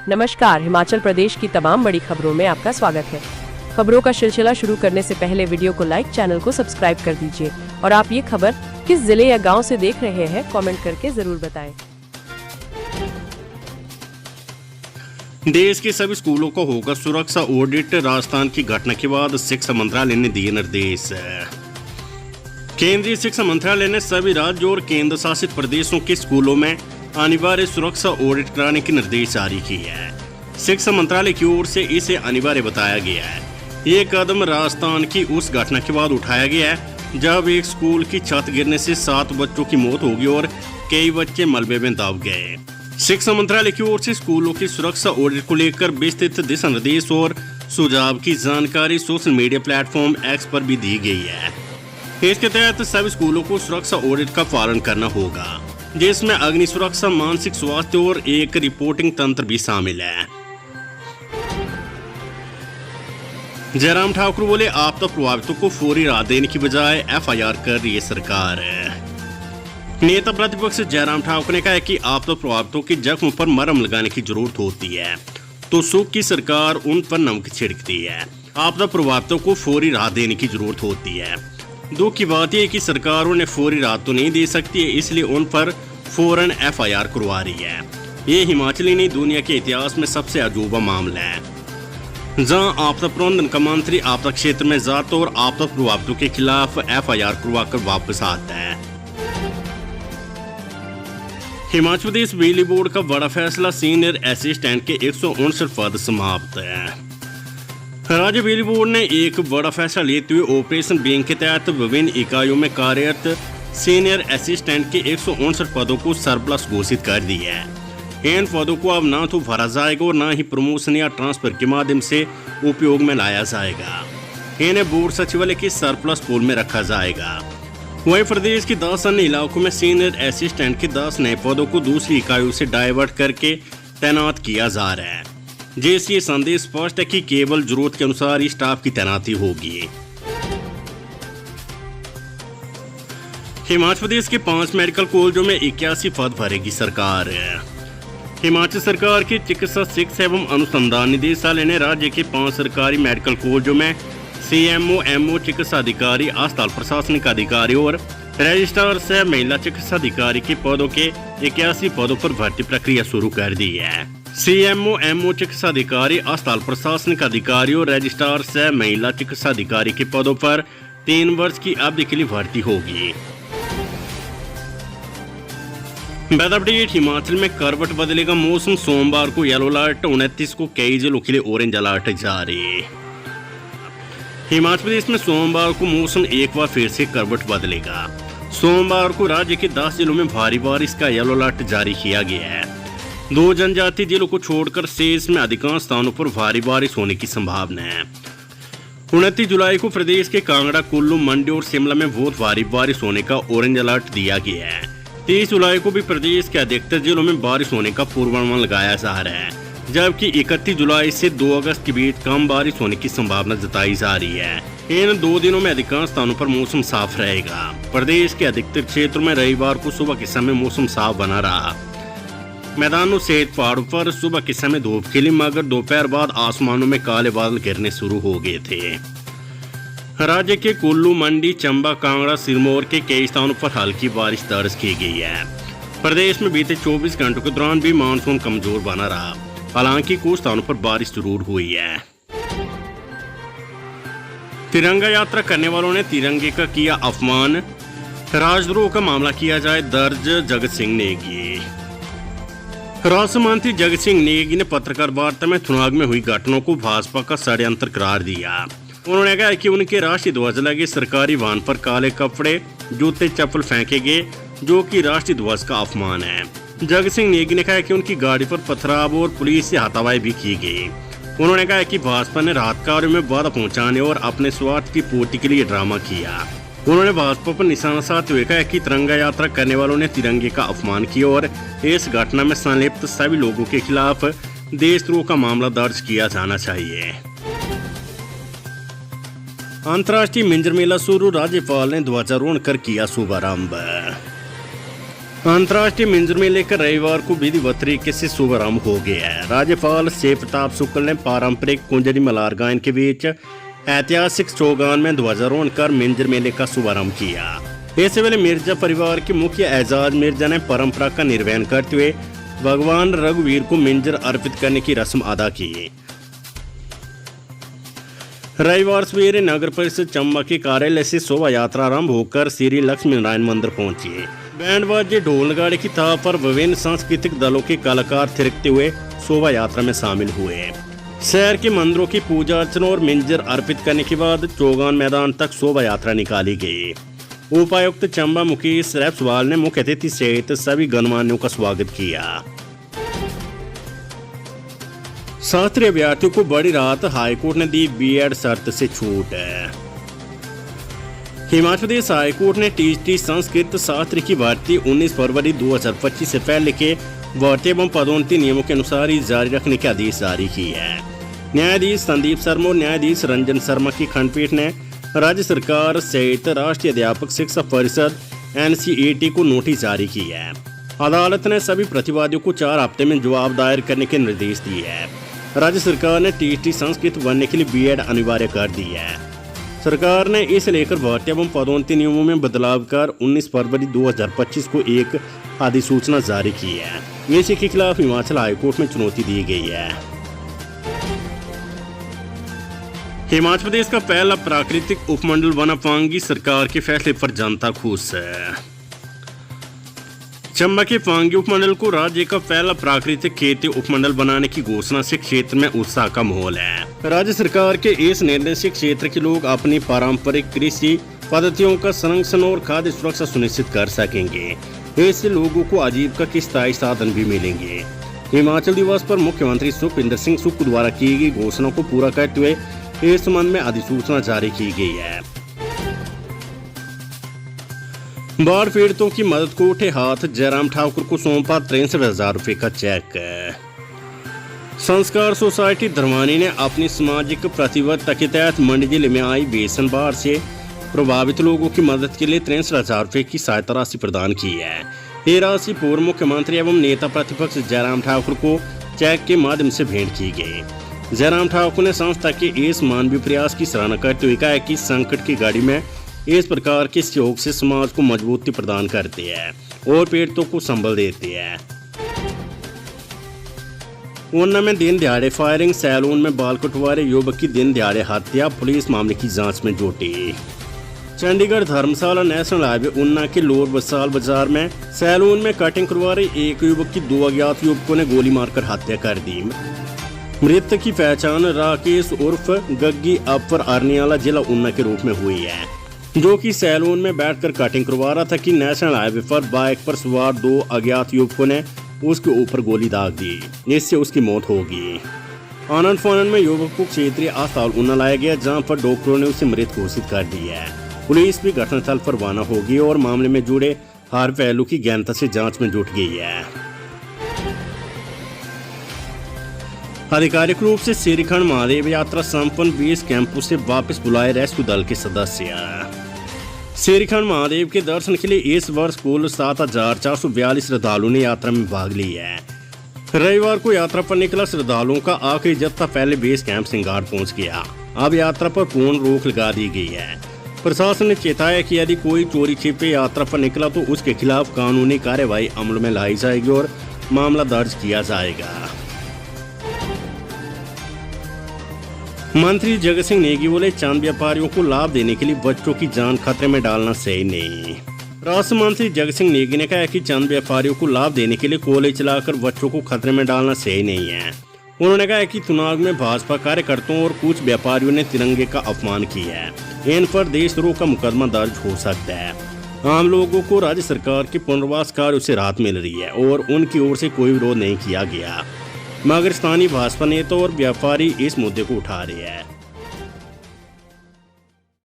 नमस्कार, हिमाचल प्रदेश की तमाम बड़ी खबरों में आपका स्वागत है। खबरों का सिलसिला शुरू करने से पहले वीडियो को लाइक, चैनल को सब्सक्राइब कर दीजिए और आप ये खबर किस जिले या गांव से देख रहे हैं कमेंट करके जरूर बताएं। देश के सभी स्कूलों को होगा सुरक्षा ऑडिट। राजस्थान की घटना के बाद शिक्षा मंत्रालय ने दिए निर्देश। केंद्रीय शिक्षा मंत्रालय ने सभी राज्यों और केंद्र शासित प्रदेशों के स्कूलों में अनिवार्य सुरक्षा ऑडिट कराने के निर्देश जारी किए हैं। शिक्षा मंत्रालय की ओर से इसे अनिवार्य बताया गया है। ये कदम राजस्थान की उस घटना के बाद उठाया गया है जब एक स्कूल की छत गिरने से 7 बच्चों की मौत होगी और कई बच्चे मलबे में दब गए। शिक्षा मंत्रालय की ओर से स्कूलों की सुरक्षा ऑडिट को लेकर विस्तृत दिशा निर्देश और सुझाव की जानकारी सोशल मीडिया प्लेटफॉर्म एक्स पर भी दी गई है। इसके तहत सभी स्कूलों को सुरक्षा ऑडिट का पालन करना होगा, जिसमें अग्नि सुरक्षा, मानसिक स्वास्थ्य और एक रिपोर्टिंग तंत्र भी शामिल है। जयराम ठाकुर बोले, आपदा प्रभावितों को फौरी राहत देने की बजाय एफआईआर कर रही है सरकार। नेता प्रतिपक्ष जयराम ठाकुर ने कहा है कि आपदा प्रभावितों के जख्म पर मरहम लगाने की जरूरत होती है तो सुख की सरकार उन पर नमक छिड़कती है। आपदा प्रभावितों को फौरी राहत देने की जरूरत होती है। दुख की बात यह है कि सरकार उन्हें फौरी राहत तो नहीं दे सकती है, इसलिए उन पर फौरन एफआईआर करवा रही है। ये हिमाचली नहीं, दुनिया के इतिहास में सबसे अजूबा मामला है जहां आपदा प्रबंधन का मंत्री आपदा क्षेत्र में जाता और आपदा प्रभावितों के खिलाफ एफआईआर करवाकर वापस आता है। हिमाचल प्रदेश बिजली बोर्ड का बड़ा फैसला, सीनियर असिस्टेंट के 159 पद समाप्त है। राज्य बिजली बोर्ड ने एक बड़ा फैसला लेते हुए ऑपरेशन बिंग के तहत विभिन्न इकाइयों में कार्यरत सीनियर असिस्टेंट के 159 पदों को सरप्लस घोषित कर दिया है। इन पदों को अब ना तो भरा जाएगा और ना ही प्रमोशन या ट्रांसफर के माध्यम से उपयोग में लाया जाएगा। इन्हें बोर्ड सचिवालय के सरप्लस पूल में रखा जाएगा। वहीं प्रदेश के 10 अन्य इलाकों में सीनियर असिस्टेंट के 10 नए पदों को दूसरी इकाइयों से डाइवर्ट करके तैनात किया जा रहा है, जिससे ये संदेश स्पष्ट है कि केवल जरूरत के अनुसार ही स्टाफ की तैनाती होगी। हिमाचल प्रदेश के 5 मेडिकल कॉलेजों में 81 पद भरेगी सरकार। हिमाचल सरकार के चिकित्सा शिक्षा एवं अनुसंधान निदेशालय ने राज्य के 5 सरकारी मेडिकल कॉलेजों में सीएमओ, एमओ, चिकित्सा अधिकारी, अस्पताल प्रशासनिक अधिकारी और रजिस्ट्रार सह महिला चिकित्सा अधिकारी के पदों के 81 पदों पर भर्ती प्रक्रिया शुरू कर दी है। सीएमओ, एमओ, चिकित्सा अधिकारी, अस्पताल प्रशासनिक अधिकारी और रजिस्ट्रार सह महिला चिकित्सा अधिकारी के पदों पर 3 वर्ष की अवधि के लिए भर्ती होगी। वेदर अपडेट, हिमाचल में करवट बदलेगा मौसम, सोमवार को येलो अलर्ट, 29 को कई जिलों के लिए ऑरेंज अलर्ट जारी। हिमाचल प्रदेश में सोमवार को मौसम एक बार फिर से करवट बदलेगा। सोमवार को राज्य के 10 जिलों में भारी बारिश का येलो अलर्ट जारी किया गया है। 2 जनजातीय जिलों को छोड़कर शेष में अधिकांश स्थानों पर भारी बारिश होने की संभावना है। 29 जुलाई को प्रदेश के कांगड़ा, कुल्लू, मंडी और शिमला में बहुत भारी बारिश होने का ऑरेंज अलर्ट दिया गया है। 30 जुलाई को भी प्रदेश के अधिकतर जिलों में बारिश होने का पूर्वानुमान लगाया जा रहा है, जबकि 31 जुलाई से 2 अगस्त के बीच कम बारिश होने की संभावना जताई जा रही है। इन 2 दिनों में अधिकांश स्थानों पर मौसम साफ रहेगा। प्रदेश के अधिकतर क्षेत्रों में रविवार को सुबह के समय मौसम साफ बना रहा। मैदानों सहित पहाड़ों पर सुबह के समय धूप खिली, मगर दोपहर बाद आसमानों में काले बादल घिरने शुरू हो गए थे। राज्य के कुल्लू, मंडी, चंबा, कांगड़ा, सिरमौर के कई स्थानों पर हल्की बारिश दर्ज की गई है। प्रदेश में बीते 24 घंटों के दौरान भी मानसून कमजोर बना रहा, हालांकि कुछ स्थानों पर बारिश जरूर हुई है। तिरंगा यात्रा करने वालों ने तिरंगे का किया अपमान, राजद्रोह का मामला किया जाए दर्ज, जगत सिंह नेगी। राष्ट्र मंत्री जगत सिंह नेगी ने पत्रकार वार्ता में थुनाग में हुई घटनाओं को भाजपा का षड्यंत्र करार दिया। उन्होंने कहा कि उनके राष्ट्रीय ध्वज लगे सरकारी वाहन पर काले कपड़े, जूते, चप्पल फेंके गए, जो कि राष्ट्रीय ध्वज का अपमान है। जगत सिंह नेगी ने कहा कि उनकी गाड़ी पर पथराव और पुलिस से हाथापाई भी की गई। उन्होंने कहा कि भाजपा ने राहत कार्यों में बाधा पहुंचाने और अपने स्वार्थ की पूर्ति के लिए ड्रामा किया। उन्होंने भाजपा पर निशाना साधते हुए कहा कि तिरंगा यात्रा करने वालों ने तिरंगे का अपमान किया और इस घटना में संलिप्त सभी लोगों के खिलाफ देशद्रोह का मामला दर्ज किया जाना चाहिए। अंतर्राष्ट्रीय मिंजर मेला शुरू, राज्यपाल ने ध्वजारोहण कर किया शुभारंभ। अंतर्राष्ट्रीय मिंजर मेले का रविवार को विधिवत तरीके से शुभारंभ हो गया है। राज्यपाल शिव प्रताप शुक्ल ने पारंपरिक कुंजरी मल्हार गायन के बीच ऐतिहासिक चौगान में ध्वजारोहण कर मिंजर मेले का शुभारंभ किया। इससे पहले मिर्जा परिवार के मुखिया एजाज मिर्जा ने परंपरा का निर्वहन करते हुए भगवान रघुवीर को मिंजर अर्पित करने की रस्म अदा की। रविवार सवेरे नगर परिषद चंबा के कार्यालय से शोभा यात्रा आरंभ होकर श्री लक्ष्मी नारायण मंदिर पहुंची। बैंड बाजे ढोल नगाड़े की ताप पर विभिन्न सांस्कृतिक दलों के कलाकार थिरकते हुए शोभा यात्रा में शामिल हुए। शहर के मंदिरों की पूजा अर्चना और मिंजर अर्पित करने के बाद चौगान मैदान तक शोभा यात्रा निकाली गई। उपायुक्त चंबा मुकेश रैपसवाल ने मुख्य अतिथि सहित सभी गणमान्यों का स्वागत किया। शास्त्री अभ्यर्थियों को बड़ी राहत, हाईकोर्ट ने दी बीएड शर्त से छूट। हिमाचल प्रदेश हाईकोर्ट ने टीटी संस्कृत शास्त्री की भर्ती 19 फरवरी 2025 से पहले के भर्ती एवं पदोन्नति नियमों के अनुसार ही जारी रखने के आदेश जारी किए हैं। न्यायाधीश संदीप शर्मा और न्यायाधीश रंजन शर्मा की खंडपीठ ने राज्य सरकार सहित राष्ट्रीय अध्यापक शिक्षा परिषद NCET को नोटिस जारी की है। अदालत ने सभी प्रतिवादियों को 4 हफ्ते में जवाब दायर करने के निर्देश दिए हैं। राज्य सरकार ने टीटी संस्कृत बनने के लिए बीएड अनिवार्य कर दी है। सरकार ने इसे लेकर भर्ती एवं पदोन्नति नियमों में बदलाव कर 19 फरवरी 2025 को एक अधिसूचना जारी की है। इसी के खिलाफ हिमाचल हाईकोर्ट में चुनौती दी गई है। हिमाचल प्रदेश का पहला प्राकृतिक उपमंडल बना पांगी, सरकार के फैसले पर जनता खुश है। चंबा के पांगी उपमंडल को राज्य का पहला प्राकृतिक खेती उपमंडल बनाने की घोषणा से क्षेत्र में उत्साह का माहौल है। राज्य सरकार के इस निर्णय से क्षेत्र के लोग अपनी पारंपरिक कृषि पद्धतियों का संरक्षण और खाद्य सुरक्षा सुनिश्चित कर सकेंगे। इससे लोगों को आजीविका के स्थायी साधन भी मिलेंगे। हिमाचल दिवस पर मुख्यमंत्री सुखविंदर सिंह सुक्खू द्वारा की गई घोषणा को पूरा करते हुए इस संबंध में अधिसूचना जारी की गई है। बाढ़ पीड़ितों की मदद को उठे हाथ, जयराम ठाकुर को सौंपा 63,000 रुपये का चेक। संस्कार सोसाइटी धर्मानी ने अपनी सामाजिक प्रतिबद्धता के तहत मंडी जिले में आई भीषण बाढ़ से प्रभावित लोगों की मदद के लिए 63,000 रुपये की सहायता राशि प्रदान की है। ये राशि पूर्व मुख्यमंत्री एवं नेता प्रतिपक्ष जयराम ठाकुर को चेक के माध्यम से भेंट की गई। जयराम ठाकुर ने संस्था के इस मानवीय प्रयास की सराहना करते हुए कहा कि संकट की घड़ी में इस प्रकार के सहयोग से समाज को मजबूती प्रदान करते हैं और पीड़ितों को संबल देते हैं। ऊना में दिन दिहाड़े फायरिंग, सैलून में बाल कटवारे युवक की दिन दिहाड़े हत्या, पुलिस मामले की जांच में जुटी। चंडीगढ़ धर्मशाला नेशनल हाईवे ऊना के लोअर बसाल बाजार में सैलून में कटिंग करवा रहे एक युवक की 2 अज्ञात युवकों ने गोली मारकर हत्या कर दी। मृतक की पहचान राकेश उर्फ गग्गी अपर अरनियाला जिला ऊना के रूप में हुई है, जो कि सैलून में बैठकर कटिंग करवा रहा था कि नेशनल हाईवे पर बाइक पर सवार 2 अज्ञात युवकों ने उसके ऊपर गोली दाग दी, जिससे उसकी मौत हो गई। आनंद फानन में युवक को क्षेत्रीय अस्पताल ऊना लाया गया, जहां पर डॉक्टरों ने उसे मृत घोषित कर दिया है। पुलिस भी घटनास्थल पर रवाना होगी और मामले में जुड़े हर पहलू की गहनता से जांच में जुट गई है। आधिकारिक रूप से श्रीखंड महादेव यात्रा संपन्न, 20 कैंपों से वापस बुलाए रेस्क्यू दल के सदस्य। श्रीखंड महादेव के दर्शन के लिए इस वर्ष कुल 7,442 श्रद्धालुओं ने यात्रा में भाग लिया है। रविवार को यात्रा पर निकला श्रद्धालुओं का आखिरी जत्था पहले बेस कैंप सिंगार पहुंच गया। अब यात्रा पर पूर्ण रोक लगा दी गई है। प्रशासन ने चेताया कि यदि कोई चोरी छिपे यात्रा पर निकला तो उसके खिलाफ कानूनी कार्यवाही अमल में लाई जाएगी और मामला दर्ज किया जाएगा। मंत्री जगत सिंह नेगी बोले, चांद व्यापारियों को लाभ देने के लिए बच्चों की जान खतरे में डालना सही नहीं। राष्ट्र मंत्री जगत सिंह नेगी ने कहा कि चांद व्यापारियों को लाभ देने के लिए कोयले चलाकर बच्चों को खतरे में डालना सही नहीं है। उन्होंने कहा कि चुनाव में भाजपा कार्यकर्ताओं और कुछ व्यापारियों ने तिरंगे का अपमान किया है। इन पर देशद्रोह का मुकदमा दर्ज हो सकता है। आम लोगों को राज्य सरकार के पुनर्वास कार्यों से राहत मिल रही है और उनकी ओर से कोई विरोध नहीं किया गया, मगर स्थानीय भाजपा नेता और व्यापारी इस मुद्दे को उठा रहे हैं।